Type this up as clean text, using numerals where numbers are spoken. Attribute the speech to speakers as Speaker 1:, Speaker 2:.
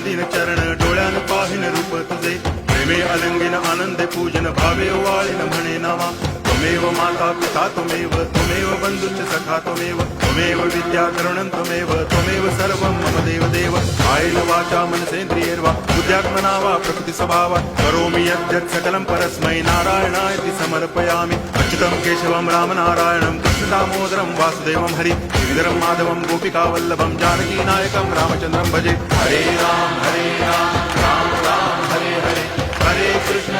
Speaker 1: वंदिन चरण डोळ्यान पाहिन रूप तुझे प्रेमे अलंगिन आनंदे पूजन भावे वाळीन म्हणे नामा त्वमेव माता पिता त्वमेव बंधुश्च सखा त्वमेव विद्या तरुणं त्वमेव सर्वं मम देव कायेन वाचा मनसेन्द्रियैर्वा बुद्ध्यात्मना वा प्रकृति स्वभावात् करोमि यद्यत् सकलं परस्मै नारायणायति समर्पयामि अच्युतं केशवं रामनारायणं कृष्णदामोदरं वासुदेवं हरि गिरिधरं माधवं गोपिकावल्लभं जानकीनायकं रामचन्द्रं भजे हरे राम राम राम हरे हरे हरे कृष्ण